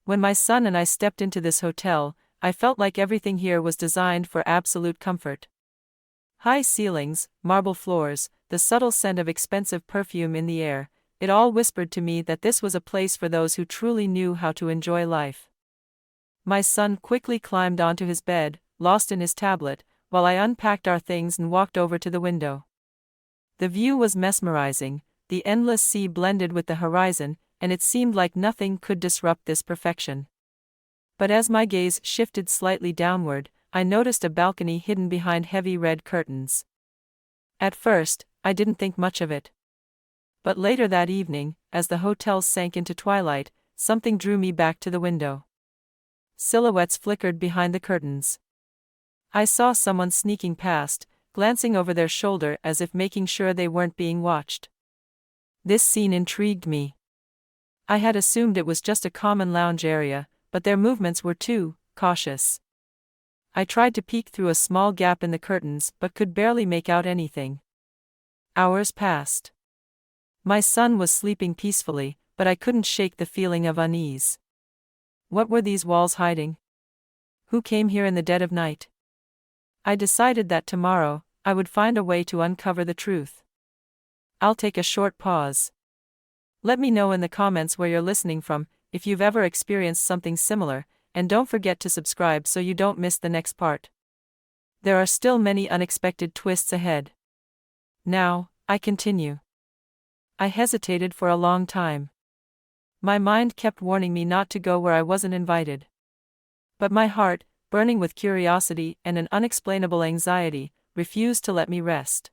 When my son and I stepped into this hotel, I felt like everything here was designed for absolute comfort. High ceilings, marble floors, the subtle scent of expensive perfume in the air, it all whispered to me that this was a place for those who truly knew how to enjoy life. My son quickly climbed onto his bed, lost in his tablet, while I unpacked our things and walked over to the window. The view was mesmerizing, the endless sea blended with the horizon, and it seemed like nothing could disrupt this perfection. But as my gaze shifted slightly downward, I noticed a balcony hidden behind heavy red curtains. At first, I didn't think much of it. But later that evening, as the hotel sank into twilight, something drew me back to the window. Silhouettes flickered behind the curtains. I saw someone sneaking past, glancing over their shoulder as if making sure they weren't being watched. This scene intrigued me. I had assumed it was just a common lounge area, but their movements were too cautious. I tried to peek through a small gap in the curtains but could barely make out anything. Hours passed. My son was sleeping peacefully, but I couldn't shake the feeling of unease. What were these walls hiding? Who came here in the dead of night? I decided that tomorrow, I would find a way to uncover the truth. I'll take a short pause. Let me know in the comments where you're listening from, if you've ever experienced something similar, and don't forget to subscribe so you don't miss the next part. There are still many unexpected twists ahead. Now, I continue. I hesitated for a long time. My mind kept warning me not to go where I wasn't invited. But my heart, burning with curiosity and an unexplainable anxiety, refused to let me rest.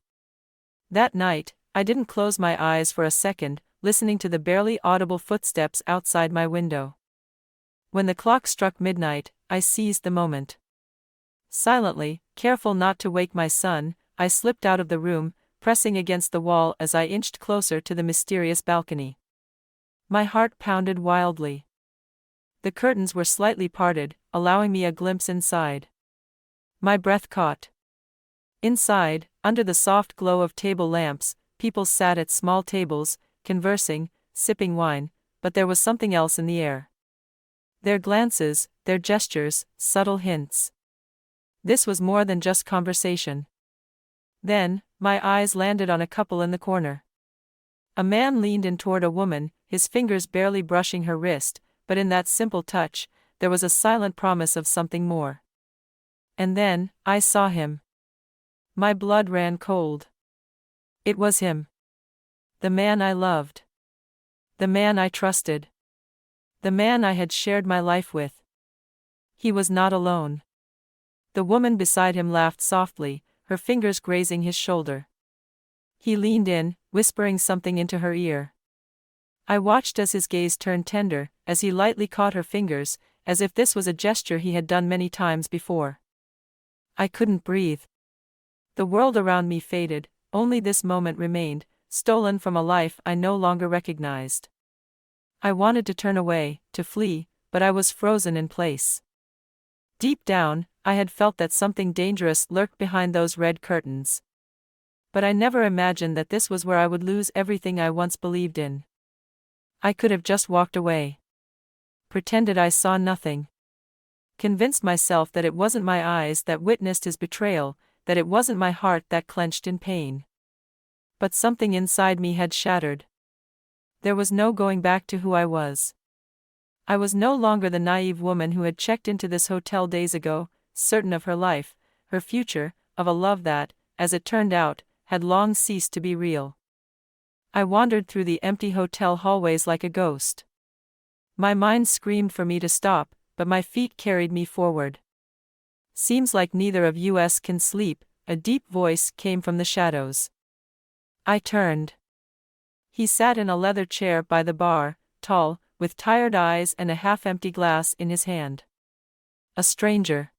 That night, I didn't close my eyes for a second, listening to the barely audible footsteps outside my window. When the clock struck midnight, I seized the moment. Silently, careful not to wake my son, I slipped out of the room, pressing against the wall as I inched closer to the mysterious balcony. My heart pounded wildly. The curtains were slightly parted, allowing me a glimpse inside. My breath caught. Inside, under the soft glow of table lamps, people sat at small tables, conversing, sipping wine, but there was something else in the air. Their glances, their gestures, subtle hints. This was more than just conversation. Then, my eyes landed on a couple in the corner. A man leaned in toward a woman, his fingers barely brushing her wrist, but in that simple touch, there was a silent promise of something more. And then, I saw him. My blood ran cold. It was him. The man I loved. The man I trusted. The man I had shared my life with. He was not alone. The woman beside him laughed softly, her fingers grazing his shoulder. He leaned in, whispering something into her ear. I watched as his gaze turned tender, as he lightly caught her fingers, as if this was a gesture he had done many times before. I couldn't breathe. The world around me faded, only this moment remained, stolen from a life I no longer recognized. I wanted to turn away, to flee, but I was frozen in place. Deep down, I had felt that something dangerous lurked behind those red curtains. But I never imagined that this was where I would lose everything I once believed in. I could have just walked away. Pretended I saw nothing. Convinced myself that it wasn't my eyes that witnessed his betrayal, that it wasn't my heart that clenched in pain. But something inside me had shattered. There was no going back to who I was. I was no longer the naive woman who had checked into this hotel days ago, certain of her life, her future, of a love that, as it turned out, had long ceased to be real. I wandered through the empty hotel hallways like a ghost. My mind screamed for me to stop, but my feet carried me forward. Seems like neither of us can sleep, a deep voice came from the shadows. I turned. He sat in a leather chair by the bar, tall, with tired eyes and a half-empty glass in his hand. A stranger.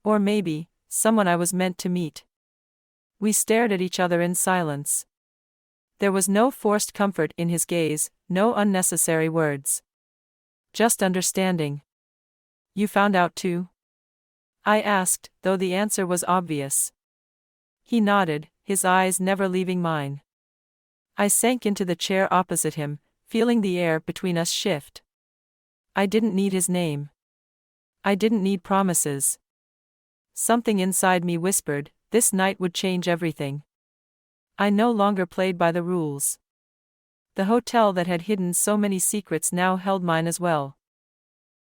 Or maybe, someone I was meant to meet. We stared at each other in silence. There was no forced comfort in his gaze, no unnecessary words. Just understanding. You found out too? I asked, though the answer was obvious. He nodded, his eyes never leaving mine. I sank into the chair opposite him, feeling the air between us shift. I didn't need his name. I didn't need promises. Something inside me whispered, this night would change everything. I no longer played by the rules. The hotel that had hidden so many secrets now held mine as well.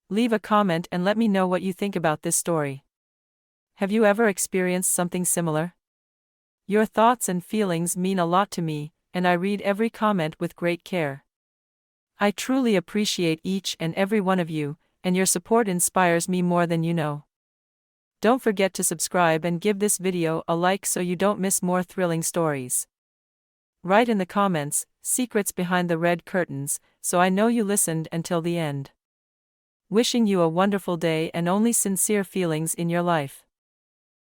Leave a comment and let me know what you think about this story. Have you ever experienced something similar? Your thoughts and feelings mean a lot to me, and I read every comment with great care. I truly appreciate each and every one of you, and your support inspires me more than you know. Don't forget to subscribe and give this video a like so you don't miss more thrilling stories. Write in the comments, secrets behind the red curtains, so I know you listened until the end. Wishing you a wonderful day and only sincere feelings in your life.